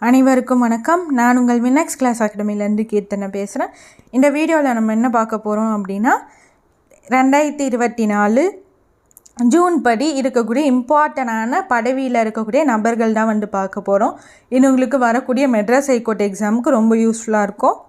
அனைவருக்கும் வணக்கம். நான் உங்கள் வினக்ஸ் கிளாஸ் அகாடமிலேருந்து கீர்த்தனை பேசுகிறேன். இந்த வீடியோவில் நம்ம என்ன பார்க்க போகிறோம் அப்படின்னா 2024 ஜூன் படி இருக்கக்கூடிய இம்பார்ட்டண்டான பதவியில் இருக்கக்கூடிய நபர்கள் தான் பார்க்க போகிறோம். இது உங்களுக்கு வரக்கூடிய மெட்ராஸ் ஹைகோர்ட் எக்ஸாமுக்கு ரொம்ப யூஸ்ஃபுல்லாக இருக்கும்.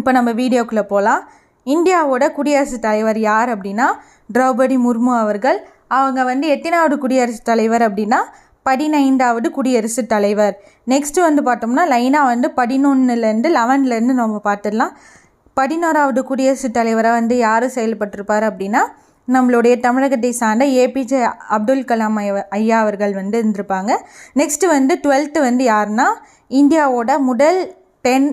இப்போ நம்ம வீடியோக்குள்ளே போகலாம். இந்தியாவோட குடியரசுத் தலைவர் யார் அப்படின்னா திரௌபதி முர்மு அவர்கள். அவங்க எத்தனாவது குடியரசுத் தலைவர் அப்படின்னா 15வது குடியரசுத் தலைவர். நெக்ஸ்ட்டு பார்த்தோம்னா லைனாக 11லேருந்து 11லேருந்து நம்ம பார்த்துடலாம். 11வது குடியரசுத் தலைவராக யார் செயல்பட்டிருப்பார் அப்படின்னா நம்மளுடைய தமிழகத்தை சார்ந்த ஏபிஜே அப்துல் கலாம் ஐயா அவர்கள் இருந்திருப்பாங்க. நெக்ஸ்ட்டு 12th யாருன்னா இந்தியாவோட முதல் 10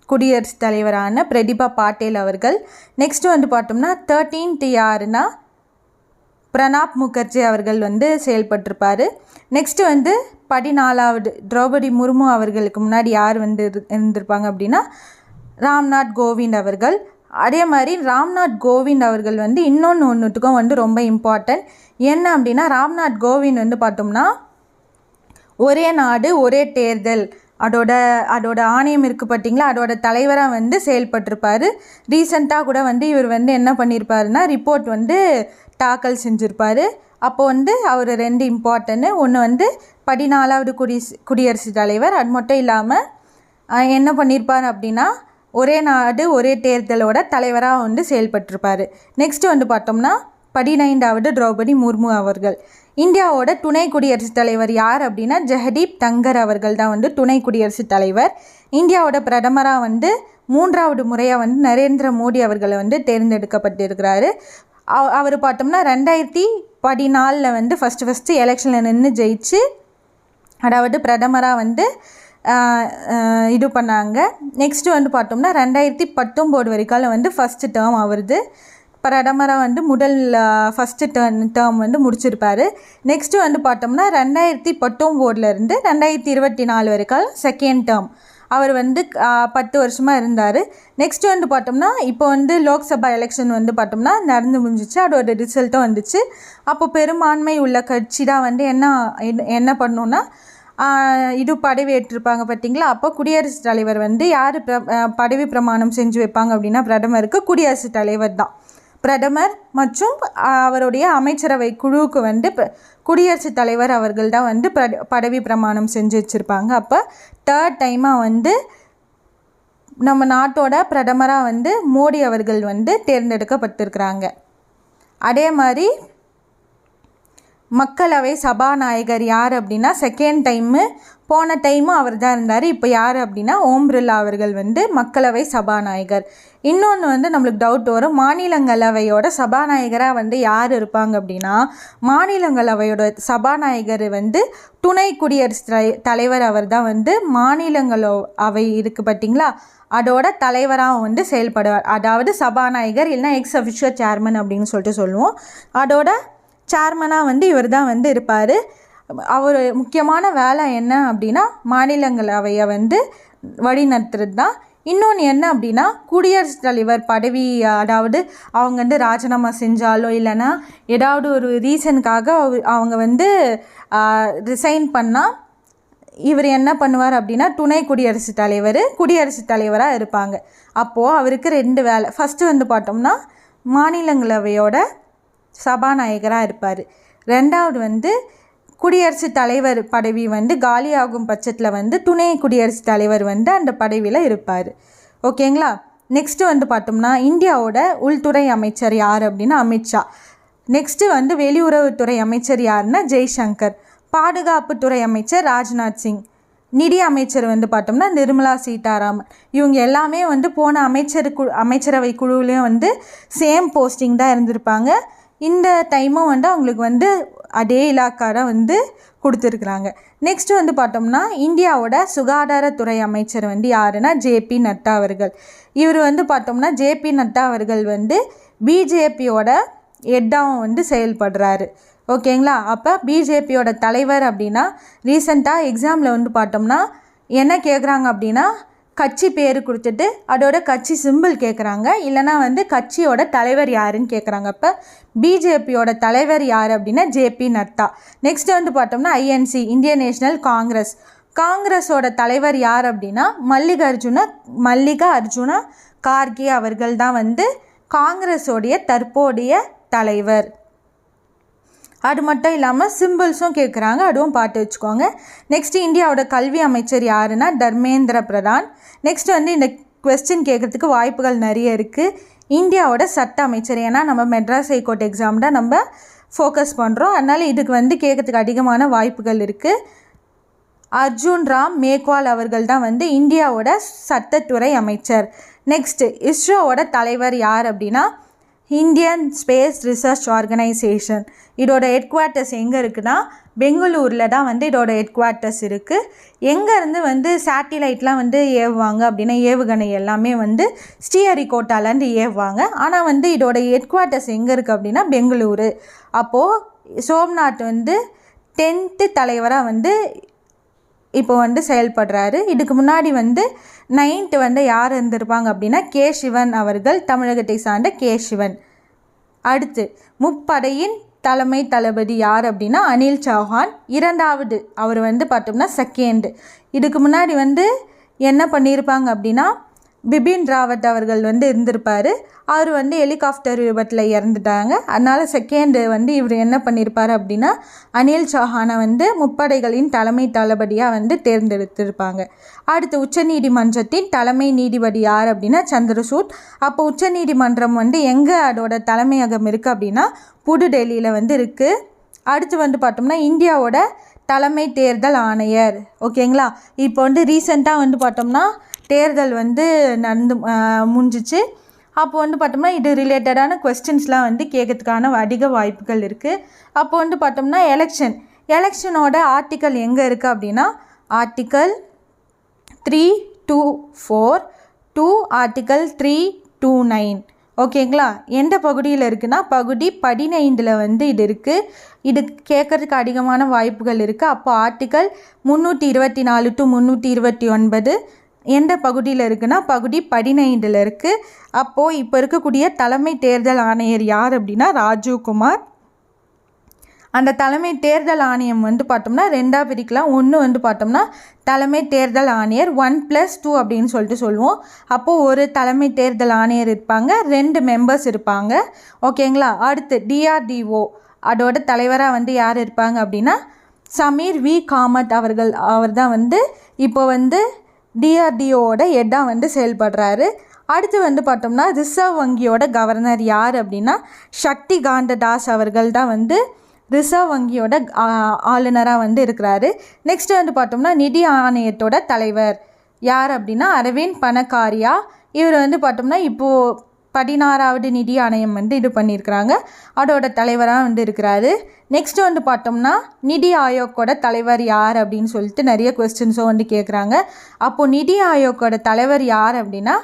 குடியரசுத் தலைவரான பிரதிபா பாட்டேல் அவர்கள். நெக்ஸ்ட்டு பார்த்தோம்னா 13th யாருன்னா பிரணாப் முகர்ஜி அவர்கள் செயல்பட்டிருப்பார். நெக்ஸ்ட்டு 14வது திரௌபதி முர்மு அவர்களுக்கு முன்னாடி யார் இருந்திருப்பாங்க அப்படின்னா ராம்நாத் கோவிந்த் அவர்கள். அதே மாதிரி ராம்நாத் கோவிந்த் அவர்கள் ஒன்றுத்துக்கும் ரொம்ப இம்பார்ட்டன்ட். என்ன அப்படின்னா ராம்நாத் கோவிந்த் பார்த்தோம்னா ஒரே நாடு ஒரே தேர்தல் அதோட ஆணையம் இருக்குது பார்த்தீங்களா, அதோட தலைவராக செயல்பட்டிருப்பார். ரீசெண்டாக கூட இவர் என்ன பண்ணியிருப்பாருன்னா ரிப்போர்ட் தாக்கல் செஞ்சுருப்பார். அப்போ அவர் 2 இம்பார்ட்டன்ட். ஒன்று 14வது குடியரசுத் தலைவர். அது மட்டும் இல்லாமல் என்ன பண்ணியிருப்பார் அப்படின்னா ஒரே நாடு ஒரே தேர்தலோட தலைவராக செயல்பட்டிருப்பார். நெக்ஸ்ட்டு பார்த்தோம்னா 15வது திரௌபதி முர்மு அவர்கள். இந்தியாவோட துணை குடியரசுத் தலைவர் யார் அப்படின்னா ஜெகதீப் தங்கர் அவர்கள் தான் துணை குடியரசுத் தலைவர். இந்தியாவோட பிரதமராக 3வது முறையாக நரேந்திர மோடி அவர்களை தேர்ந்தெடுக்கப்பட்டிருக்கிறாரு. அவர் பார்த்தோம்னா 2014 ஃபஸ்ட்டு எலெக்ஷனில் நின்று ஜெயிச்சு அதாவது பிரதமராக இது பண்ணாங்க. நெக்ஸ்ட்டு பார்த்தோம்னா 2019 வரைக்கும் ஃபஸ்ட்டு டேர்ம் அவருது பிரதமராக முதல் ஃபஸ்ட்டு டேர்ம் முடிச்சிருப்பார். நெக்ஸ்ட்டு பார்த்தோம்னா 2019லேருந்து 2024 வரைக்கும் செகண்ட் டேர்ம் அவர் 10 வருஷமாக இருந்தார். நெக்ஸ்ட்டு பார்த்தோம்னா இப்போ லோக்சபா எலெக்ஷன் பார்த்தோம்னா நடந்து முடிஞ்சிச்சு. அதோட ரிசல்ட்டும் வந்துச்சு. அப்போ பெரும்பான்மை உள்ள கட்சி தான் என்ன பண்ணோன்னா இது பதவி ஏற்றிருப்பாங்க பார்த்தீங்களா. அப்போ குடியரசுத் தலைவர் யார் பதவி பிரமாணம் செஞ்சு வைப்பாங்க அப்படின்னா பிரதமருக்கு குடியரசுத் தலைவர் தான். பிரதமர் மற்றும் அவருடைய அமைச்சரவை குழுவுக்கு குடியரசுத் தலைவர் அவர்கள் தான் பதவி பிரமாணம் செஞ்சு வச்சுருப்பாங்க. அப்போ 3rd டைமாக நம்ம நாட்டோட பிரதமராக மோடி அவர்கள் தேர்ந்தெடுக்கப்பட்டிருக்கிறாங்க. அதே மாதிரி மக்களவை சபாநாயகர் யார் அப்படின்னா செகண்ட் டைமு போன டைமும் அவர் தான் இருந்தார். இப்போ யார் அப்படின்னா ஓம் பிர்லா அவர்கள் மக்களவை சபாநாயகர். இன்னொன்று நம்மளுக்கு டவுட் வரும், மாநிலங்களவையோட சபாநாயகராக யார் இருப்பாங்க அப்படின்னா மாநிலங்களவையோட சபாநாயகர் துணை குடியரசுத் தலைவர் அவர் தான் மாநிலங்களவை இருக்குது பார்த்தீங்களா அதோட தலைவராக செயல்படுவார். அதாவது சபாநாயகர் இல்லைனா எக்ஸ் அஃபிஷியல் சேர்மன் அப்படின்னு சொல்லுவோம். அதோட சேர்மனாக இவர் தான் இருப்பார். அவர் முக்கியமான வேலை என்ன அப்படின்னா மாநிலங்களவையை வழிநடத்துறது தான். இன்னொன்று என்ன அப்படின்னா குடியரசுத் தலைவர் பதவி அதாவது அவங்க ராஜினாமா செஞ்சாலோ இல்லைன்னா ஏதாவது ஒரு ரீசனுக்காக அவங்க ரிசைன் பண்ணால் இவர் என்ன பண்ணுவார் அப்படின்னா துணை குடியரசுத் தலைவராக இருப்பாங்க. அப்போது அவருக்கு 2 வேலை. ஃபஸ்ட்டு பார்த்தோம்னா மாநிலங்களவையோட சபாநாயகராக இருப்பார். 2வது குடியரசுத் தலைவர் பதவி காலியாகும் பட்சத்தில் துணை குடியரசுத் தலைவர் அந்த பதவியில் இருப்பார். ஓகேங்களா. நெக்ஸ்ட்டு பார்த்தோம்னா இந்தியாவோட உள்துறை அமைச்சர் யார் அப்படின்னா அமித்ஷா. நெக்ஸ்ட்டு வெளியுறவுத்துறை அமைச்சர் யாருன்னா ஜெய்சங்கர். பாதுகாப்புத்துறை அமைச்சர் ராஜ்நாத் சிங். நிதி அமைச்சர் பார்த்தோம்னா நிர்மலா சீதாராமன். இவங்க எல்லாமே போன அமைச்சரவை குழுவிலையும் சேம் போஸ்டிங் தான் இருந்திருப்பாங்க. இந்த டைமும் அவங்களுக்கு அதே இலாக்காரை கொடுத்துருக்குறாங்க. நெக்ஸ்ட்டு பார்த்தோம்னா இந்தியாவோட சுகாதாரத்துறை அமைச்சர் யாருன்னா ஜேபி நட்டா அவர்கள். இவர் பார்த்தோம்னா ஜேபி நட்டா அவர்கள் பிஜேபியோட ஹெட்டாகவும் செயல்படுறாரு. ஓகேங்களா. அப்போ பிஜேபியோட தலைவர் அப்படின்னா ரீசெண்டாக எக்ஸாமில் பார்த்தோம்னா என்ன கேட்குறாங்க அப்படின்னா கட்சி பேர் கொடுத்துட்டு அதோட கட்சி சிம்பிள் கேட்குறாங்க, இல்லைனா கட்சியோட தலைவர் யாருன்னு கேட்குறாங்க. அப்போ பிஜேபியோட தலைவர் யார் அப்படின்னா ஜேபி நட்டா. நெக்ஸ்ட்டு பார்த்தோம்னா ஐஎன்சி இந்தியன் நேஷனல் காங்கிரஸ். காங்கிரஸோட தலைவர் யார் அப்படின்னா மல்லிகா அர்ஜுன கார்கே அவர்கள் தான் வந்து காங்கிரஸோடைய தற்போதைய தலைவர். அது மட்டும் இல்லாமல் சிம்பிள்ஸும் கேட்குறாங்க, அதுவும் பார்த்து வச்சுக்கோங்க. நெக்ஸ்ட்டு இந்தியாவோட கல்வி அமைச்சர் யாருன்னா தர்மேந்திர பிரதான். நெக்ஸ்ட் வந்து இந்த கொஸ்டின் கேட்குறதுக்கு வாய்ப்புகள் நிறைய இருக்குது. இந்தியாவோட சட்ட அமைச்சர், ஏன்னா நம்ம மெட்ராஸ் ஹைகோர்ட் எக்ஸாம் தான் நம்ம ஃபோக்கஸ் பண்ணுறோம், அதனால் இதுக்கு வந்து கேட்குறதுக்கு அதிகமான வாய்ப்புகள் இருக்குது. அர்ஜுன் ராம் மேக்வால் அவர்கள் தான் வந்து இந்தியாவோட சட்டத்துறை அமைச்சர். நெக்ஸ்ட்டு இஸ்ரோவோட தலைவர் யார் அப்படின்னா இந்தியன் ஸ்பேஸ் ரிசர்ச் ஆர்கனைசேஷன். இதோட ஹெட் குவார்ட்டர்ஸ் எங்கே இருக்குன்னா பெங்களூரில் தான் வந்து இதோட ஹெட் குவார்ட்டர்ஸ் இருக்குது. எங்கேருந்து வந்து சேட்டிலைட்லாம் வந்து ஏவுவாங்க அப்படின்னா ஏவுகணை எல்லாமே வந்து ஸ்ரீஹரிகோட்டாலேருந்து ஏவுவாங்க. ஆனால் வந்து இதோட ஹெட் குவார்ட்டர்ஸ் எங்கே இருக்குது அப்படின்னா பெங்களூரு. அப்போது சோம்நாத் வந்து 10th தலைவராக வந்து இப்போ வந்து செயல்படுறாரு. இதுக்கு முன்னாடி வந்து 9th வந்து யார் இருந்திருப்பாங்க அப்படின்னா கே சிவன் அவர்கள், தமிழகத்தை சார்ந்த கே சிவன். அடுத்து முப்படையின் தலைமை தளபதி யார் அப்படின்னா அனில் சௌஹான். 2வது அவர் வந்து பார்த்தோம்னா 2nd. இதுக்கு முன்னாடி வந்து என்ன பண்ணியிருப்பாங்க அப்படின்னா பிபின் ராவத் அவர்கள் வந்து இருந்திருப்பார். அவர் வந்து ஹெலிகாப்டர் விபத்தில் இறந்துட்டாங்க. அதனால் 2nd வந்து இவர் என்ன பண்ணியிருப்பார் அப்படின்னா அனில் சௌஹானை வந்து முப்படைகளின் தலைமை தளபதியாக வந்து தேர்ந்தெடுத்திருப்பாங்க. அடுத்து உச்சநீதிமன்றத்தின் தலைமை நீதிபதி யார் அப்படின்னா சந்திரசூட். அப்போ உச்சநீதிமன்றம் வந்து எங்கே அதோட தலைமையகம் இருக்குது அப்படின்னா புதுடெல்லியில் வந்து இருக்குது. அடுத்து வந்து பார்த்தோம்னா இந்தியாவோட தலைமை தேர்தல் ஆணையர். ஓகேங்களா, இப்போ வந்து ரீசெண்டாக வந்து பார்த்தோம்னா தேர்தல் வந்து முடிஞ்சிச்சு. அப்போ வந்து பார்த்தோம்னா இது ரிலேட்டடான கொஸ்டின்ஸ்லாம் வந்து கேட்கறதுக்கான அதிக வாய்ப்புகள் இருக்குது. அப்போ வந்து பார்த்தோம்னா எலெக்ஷனோட ஆர்டிக்கல் எங்கே இருக்குது அப்படின்னா ஆர்டிக்கல் 324 to ஆர்டிக்கல் 329. ஓகேங்களா, எந்த பகுதியில் இருக்குன்னா பகுதி 15 வந்து இது இருக்குது. இது கேட்குறதுக்கு அதிகமான வாய்ப்புகள் இருக்குது. அப்போ ஆர்டிக்கல் 324 to 329 எந்த பகுதியில் இருக்குன்னா பகுதி 15 இருக்குது. அப்போது இப்போ இருக்கக்கூடிய தலைமை தேர்தல் ஆணையர் யார் அப்படின்னா ராஜீவ்குமார். அந்த தலைமை தேர்தல் ஆணையம் வந்து பார்த்தோம்னா 2ஆக பிரிக்கலாம். ஒன்று வந்து பார்த்தோம்னா தலைமை தேர்தல் ஆணையர் 1+2 அப்படின்னு சொல்லிட்டு சொல்லுவோம். அப்போது ஒரு தலைமை தேர்தல் ஆணையர் இருப்பாங்க, 2 மெம்பர்ஸ் இருப்பாங்க. ஓகேங்களா, அடுத்து DRDO அதோட தலைவராக வந்து யார் இருப்பாங்க அப்படின்னா சமீர் வி காமத் அவர் தான் வந்து இப்போ வந்து DRDOவோட ஹெட்டாக வந்து செயல்படுறாரு. அடுத்து வந்து பார்த்தோம்னா ரிசர்வ் வங்கியோட கவர்னர் யார் அப்படின்னா சக்தி காந்த தாஸ் அவர்கள் தான் வந்து ரிசர்வ் வங்கியோட ஆளுநராக வந்து இருக்கிறாரு. நெக்ஸ்ட் வந்து பார்த்தோம்னா நிதி ஆணையத்தோட தலைவர் யார் அப்படின்னா அரவிந்த் பனகாரியா. இவர் வந்து பார்த்தோம்னா இப்போது 16வது நிதி ஆணையம் வந்து இது பண்ணியிருக்கிறாங்க, அதோட தலைவராக வந்து இருக்கிறாரு. நெக்ஸ்ட் வந்து பார்த்தோம்னா நிதி ஆயோக்கோட தலைவர் யார் அப்படின்னு சொல்லிட்டு நிறைய கொஸ்டின்ஸும் வந்து கேட்குறாங்க. அப்போது நிதி ஆயோக்கோட தலைவர் யார் அப்படின்னா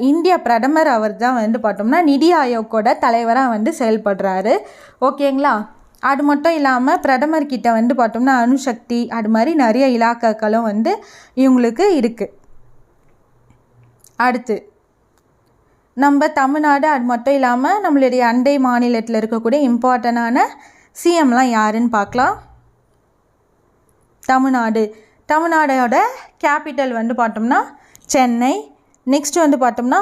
இந்திய பிரதமர் அவர் தான் வந்து பார்த்தோம்னா நிதி ஆயோக்கோட தலைவராக வந்து செயல்படுறாரு. ஓகேங்களா, அது மட்டும் இல்லாமல் பிரதமர்கிட்ட வந்து பார்த்தோம்னா அணுசக்தி அது மாதிரி நிறைய இலாக்காக்களும் வந்து இவங்களுக்கு இருக்குது. அடுத்து நம்ம தமிழ்நாடு, அது மட்டும் இல்லாமல் நம்மளுடைய அண்டை மாநிலத்தில் இருக்கக்கூடிய இம்பார்ட்டண்டான சிஎம்லாம் யாருன்னு பார்க்கலாம். தமிழ்நாடோட கேபிட்டல் வந்து பார்த்தோம்னா சென்னை. நெக்ஸ்ட்டு வந்து பார்த்தோம்னா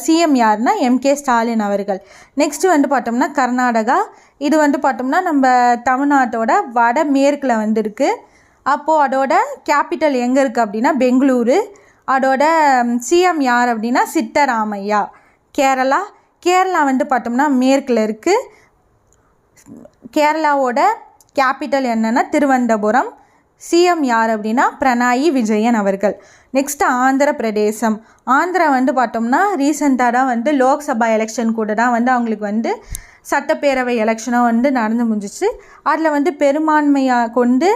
சிஎம் யாருன்னா MK ஸ்டாலின் அவர்கள். நெக்ஸ்ட்டு வந்து பார்த்தோம்னா கர்நாடகா. இது வந்து பார்த்தோம்னா நம்ம தமிழ்நாட்டோட வடமேற்கில் வந்து இருக்குது. அப்போது அதோட கேபிட்டல் எங்கே இருக்குது அப்படின்னா பெங்களூரு. அதோட சிஎம் யார் அப்படின்னா சித்தராமையா. கேரளா வந்து பார்த்தோம்னா மேற்கில் இருக்குது. கேரளாவோட கேபிட்டல் என்னென்னா திருவனந்தபுரம். சிஎம் யார் அப்படின்னா பினராயி விஜயன் அவர்கள். நெக்ஸ்ட்டு ஆந்திரா வந்து பார்த்தோம்னா ரீசெண்டாக தான் வந்து லோக்சபா எலெக்ஷன் கூட தான் வந்து அவங்களுக்கு வந்து சட்டப்பேரவை எலெக்ஷனாக வந்து நடந்து முடிஞ்சிச்சு. அதில் வந்து பெரும்பான்மையாக கொண்டு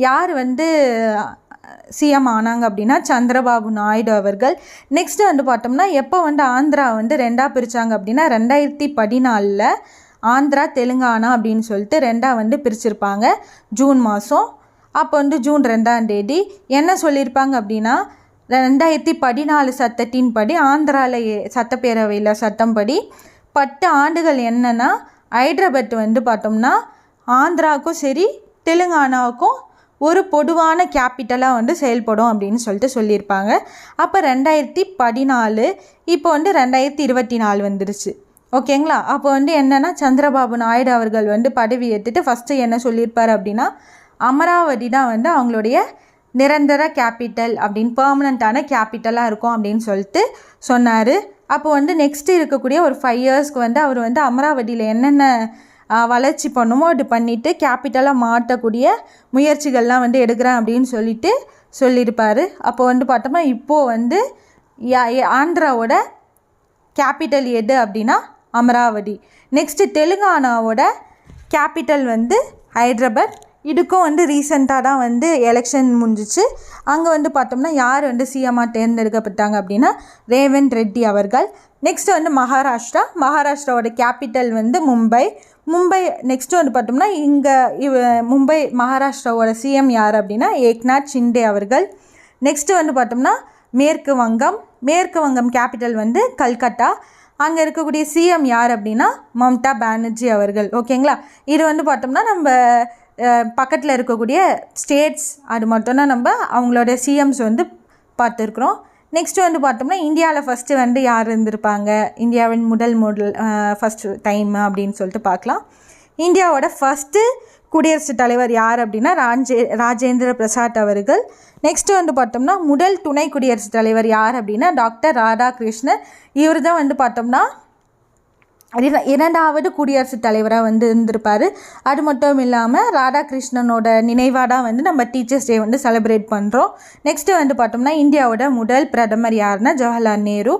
யார் வந்து சிஎம் ஆனாங்க அப்படின்னா சந்திரபாபு நாயுடு அவர்கள். நெக்ஸ்ட்டு வந்து பார்த்தோம்னா எப்போ வந்து ஆந்திரா வந்து 2ஆக பிரித்தாங்க அப்படின்னா 2014 ஆந்திரா தெலுங்கானா அப்படின்னு சொல்லிட்டு 2ஆக வந்து பிரிச்சிருப்பாங்க ஜூன் மாதம். அப்போ வந்து ஜூன் 2ஆம் தேதி என்ன சொல்லியிருப்பாங்க அப்படின்னா 2014 சட்டத்தின் படி ஆந்திராவில் சட்டப்பேரவையில் சட்டம்படி 10 ஆண்டுகள் என்னென்னா ஹைதராபாத் வந்து பார்த்தோம்னா ஆந்திராவுக்கும் சரி தெலுங்கானாவுக்கும் ஒரு பொதுவான கேபிட்டலாக வந்து செயல்படும் அப்படின்னு சொல்லிட்டு சொல்லியிருப்பாங்க. அப்போ 2014 இப்போ வந்து 2024 வந்துருச்சு. ஓகேங்களா? அப்போ வந்து என்னென்னா சந்திரபாபு நாயுடு அவர்கள் வந்து பதவி ஏற்றுட்டு ஃபஸ்ட்டு என்ன சொல்லியிருப்பார் அப்படின்னா, அமராவதி தான் வந்து அவங்களுடைய நிரந்தர கேபிட்டல் அப்படின்னு பெர்மனண்ட்டான கேபிட்டலாக இருக்கும் அப்படின்னு சொல்லிட்டு சொன்னார். அப்போ வந்து நெக்ஸ்ட்டு இருக்கக்கூடிய ஒரு 5 இயர்ஸ்க்கு வந்து அவர் வந்து அமராவதியில் என்னென்ன வளர்ச்சி பண்ணுமோ அது பண்ணிவிட்டு கேபிட்டலாக மாற்றக்கூடிய முயற்சிகள்லாம் வந்து எடுக்கிறேன் அப்படின்னு சொல்லியிருப்பார். அப்போ வந்து பார்த்தோம்னா இப்போது வந்து ஆந்திராவோட கேபிட்டல் எது அப்படின்னா அமராவதி. நெக்ஸ்ட்டு தெலுங்கானாவோட கேபிட்டல் வந்து ஹைதராபாத். இதுக்கும் வந்து ரீசெண்டாக தான் வந்து எலெக்ஷன் முடிஞ்சிச்சு. அங்கே வந்து பார்த்தோம்னா யார் வந்து சிஎம்மாக தேர்ந்தெடுக்கப்பட்டாங்க அப்படின்னா ரேவந்த் ரெட்டி அவர்கள். நெக்ஸ்ட்டு வந்து மகாராஷ்டிராவோட கேபிட்டல் வந்து மும்பை. நெக்ஸ்ட்டு வந்து பார்த்தோம்னா இங்கே மும்பை மகாராஷ்டிராவோட சிஎம் யார் அப்படின்னா ஏக்நாத் ஷிண்டே அவர்கள். நெக்ஸ்ட்டு வந்து பார்த்தோம்னா மேற்கு வங்கம் கேபிட்டல் வந்து கல்கத்தா. அங்கே இருக்கக்கூடிய சிஎம் யார் அப்படின்னா மம்தா பானர்ஜி அவர்கள். ஓகேங்களா? இது வந்து பார்த்தோம்னா நம்ம பக்கத்தில் இருக்கக்கூடிய ஸ்டேட்ஸ் அது மட்டும்தான் நம்ம அவங்களோட சிஎம்ஸ் வந்து பார்த்துருக்குறோம். நெக்ஸ்ட்டு வந்து பார்த்தோம்னா இந்தியாவில் ஃபஸ்ட்டு வந்து யார் இருந்திருப்பாங்க, இந்தியாவின் முதல் ஃபஸ்ட்டு டைம் அப்படின்னு சொல்லிட்டு பார்க்கலாம். இந்தியாவோட ஃபஸ்ட்டு குடியரசுத் தலைவர் யார் அப்படின்னா ராஜேந்திர பிரசாத் அவர்கள். நெக்ஸ்ட்டு வந்து பார்த்தோம்னா முதல் துணை குடியரசுத் தலைவர் யார் அப்படின்னா டாக்டர் ராதாகிருஷ்ணன். இவர் தான் வந்து பார்த்தோம்னா 2வது குடியரசுத் தலைவராக வந்து இருந்திருப்பார். அது மட்டும் இல்லாமல் ராதாகிருஷ்ணனோட நினைவாக தான் வந்து நம்ம டீச்சர்ஸ் டே வந்து செலிப்ரேட் பண்ணுறோம். நெக்ஸ்ட்டு வந்து பார்த்தோம்னா இந்தியாவோட முதல் பிரதமர் யாருன்னா ஜவஹர்லால் நேரு.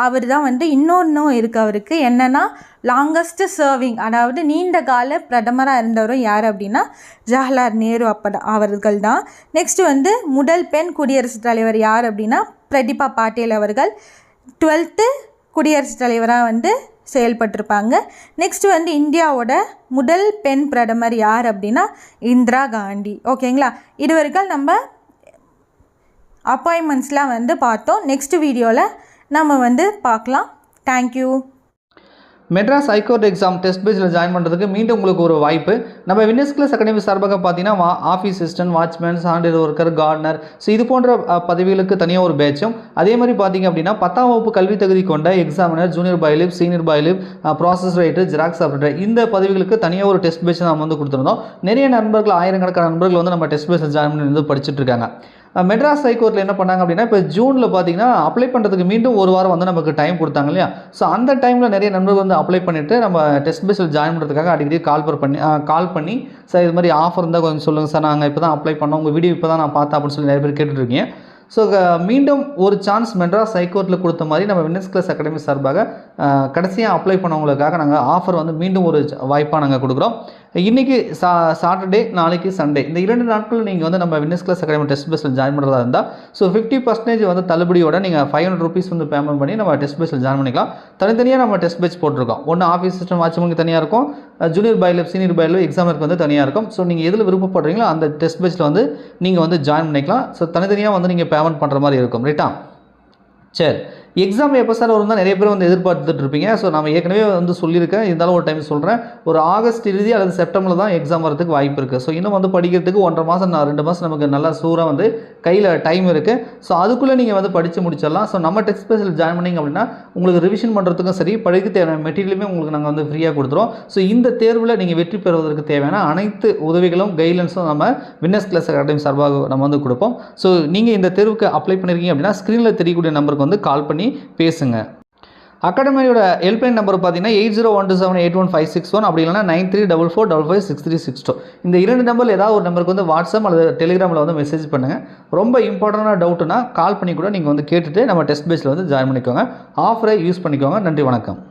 அவர் தான் வந்து இன்னொன்றும் இருக்குது அவருக்கு, என்னென்னா லாங்கஸ்ட்டு சர்விங், அதாவது நீண்ட கால பிரதமராக இருந்தவரும் யார் அப்படின்னா ஜவஹர்லால் நேரு அவர்கள் தான். நெக்ஸ்ட்டு வந்து முதல் பெண் குடியரசுத் தலைவர் யார் அப்படின்னா பிரதிபா பாட்டீல் அவர்கள் 12th குடியரசுத் தலைவராக வந்து செயல்பட்டிருப்பாங்க. நெக்ஸ்ட் வந்து இந்தியாவோட முதல் பெண் பிரதமர் யார் அப்படின்னா இந்திரா காந்தி. ஓகேங்களா? இது வரைக்கும் நம்ம அப்பாயின்மெண்ட்ஸ்லாம் வந்து பார்த்தோம். நெக்ஸ்ட் வீடியோவில் நம்ம வந்து பார்க்கலாம். Thank you. Madras high court exam test பேஜில் ஜாயின் பண்ணுறதுக்கு மீண்டும் உங்களுக்கு ஒரு வாய்ப்பு. நம்ம வின்னர்ஸ் கிளாஸ் அகாடமி சார்பாக பார்த்தீங்கன்னா ஆஃபீஸ் அசிஸ்டன்ட், வாட்ச்மேன், சான்றிதழ் ஒர்க்கர், கார்டனர், ஸோ இது போன்ற பதவிகளுக்கு தனியாக ஒரு பேட்சும், அதே மாதிரி பார்த்தீங்க அப்படின்னா 10ஆம் வகுப்பு கல்வி தகுதி கொண்ட examiner, junior bailiff, senior bailiff, process writer, Xerox operator, இந்த பதவிகளுக்கு தனியாக ஒரு டெஸ்ட் பேட்ச் நம்ம வந்து கொடுத்துருந்தோம். நிறைய நண்பர்கள், ஆயிரக்கணக்கான நண்பர்கள் வந்து நம்ம டெஸ்ட் பேஜில் ஜாயின் பண்ணி வந்து படிச்சுட்டு இருக்காங்க. மெட்ராஸ் ஹைகோர்ட்டில் என்ன பண்ணாங்க அப்படின்னா இப்போ ஜூனில் பார்த்தீங்கன்னா அப்ளை பண்ணுறதுக்கு மீண்டும் ஒரு வாரம் வந்து நமக்கு டைம் கொடுத்தாங்க இல்லையா? ஸோ அந்த டைமில் நிறைய நண்பர்கள் வந்து அப்ளை பண்ணிவிட்டு நம்ம டெஸ்ட் பேஸில் ஜாயின் பண்ணுறதுக்காக அடிக்கடி கால் பண்ணி சார் இது மாதிரி ஆஃபர் இருந்தால் கொஞ்சம் சொல்லுங்கள் சார், நாங்கள் இப்போ தான் அப்ளை பண்ணோம், உங்கள் வீடியோ இப்போ தான் நான் பார்த்தேன் அப்படின்னு சொல்லி நிறைய பேர் கேட்டுட்ருக்கீங்க. ஸோ மீண்டும் ஒரு சான்ஸ் மெட்ராஸ் ஹைகோர்ட்டில் கொடுத்த மாதிரி நம்ம வின்னர்ஸ் கிளாஸ் அகாடமி சார்பாக கடைசியாக அப்ளை பண்ணவங்களுக்காக நாங்கள் ஆஃபர் வந்து மீண்டும் ஒரு வாய்ப்பாக நாங்கள் கொடுக்குறோம். இன்றைக்கி சாட்டர்டே, நாளைக்கு சண்டே, இந்த 2 நாட்கள் நீங்கள் வந்து நம்ம வின்னர்ஸ் கிளாஸ் அகாடமி டெஸ்ட் பேஸில் ஜாயின் பண்ணுறதா இருந்தால் ஸோ 50% வந்து தள்ளுபடியோட நீங்கள் 500 rupees வந்து பேமெண்ட் பண்ணி நம்ம டெஸ்ட் பேஸில் ஜாயின் பண்ணிக்கலாம். தனித்தனியாக நம்ம டெஸ்ட் பேட்ச் போட்டிருக்கோம். ஒன்று ஆஃபீஸ் சிஸ்டம் வாட்ச்மேனுக்கு தனியாக இருக்கும், ஜூனியர் பைலிப், சீனியர் பைலிப், எக்ஸாமருக்கு வந்து தனியாக இருக்கும். ஸோ நீங்கள் எதில் விருப்பப்படுறீங்களோ அந்த டெஸ்ட் பேட்சில் வந்து நீங்கள் வந்து ஜாயின் பண்ணிக்கலாம். ஸோ தனித்தனியாக வந்து நீங்கள் பேமெண்ட் பண்ணுற மாதிரி இருக்கும். ரைட்டா? சரி, எக்ஸாம் எப்போ சார் வரும் தான் நிறைய பேர் வந்து எதிர்பார்த்துட்டு இருப்பீங்க. ஸோ நம்ம ஏற்கனவே வந்து சொல்லியிருக்கேன், இருந்தாலும் ஒரு டைம் சொல்கிறேன். ஒரு ஆகஸ்ட் இறுதி அல்லது செப்டம்பரில் தான் எக்ஸாம் வரதுக்கு வாய்ப்பு இருக்குது. ஸோ இன்னும் வந்து படிக்கிறதுக்கு 1.5 மாதம் 2 மாதம் நமக்கு நல்லா சூறாக வந்து கையில் டைம் இருக்குது. ஸோ அதுக்குள்ளே நீங்கள் வந்து படித்து முடிச்சிடலாம். ஸோ நம்ம டெஸ்ட் பேஸில் ஜாயின் பண்ணிங்க அப்படின்னா உங்களுக்கு ரிவிஷன் பண்ணுறதுக்கும் சரி, படிக்க தேவையான மெட்டீரியலுமே உங்களுக்கு நாங்கள் வந்து ஃப்ரீயாக கொடுத்துருவோம். ஸோ இந்த தேர்வில் நீங்கள் வெற்றி பெறுவதற்கு தேவையான அனைத்து உதவிகளும் கைட்லைன்ஸும் நம்ம வின்னர்ஸ் கிளாஸ் அகாடமி சார்பாக நம்ம வந்து கொடுப்போம். ஸோ நீங்கள் இந்த தேர்வுக்கு அப்ளை பண்ணியிருக்கீங்க அப்படின்னா ஸ்க்ரீனில் தெரியக்கூடிய நம்பருக்கு வந்து கால் பண்ணி பேசுங்க. அகாடமியோட ஹெல்ப்லைன் நம்பர் பார்த்தீங்கன்னா 8012781561, அப்படி இல்லைனா 9344556362. இந்த 2 நம்பரில் ஏதாவது ஒரு நம்பருக்கு வந்து வாட்ஸ்அப் அல்லது டெலிகிராமில் வந்து மெசேஜ் பண்ணுங்கள். ரொம்ப இம்பார்ட்டண்டான டவுட்டுனா கால் பண்ணி கூட நீங்கள் வந்து கேட்டுட்டு நம்ம டெஸ்ட் பேஸில் வந்து ஜாயின் பண்ணிக்கோங்க. ஆஃபரை யூஸ் பண்ணிக்கோங்க. நன்றி, வணக்கம்.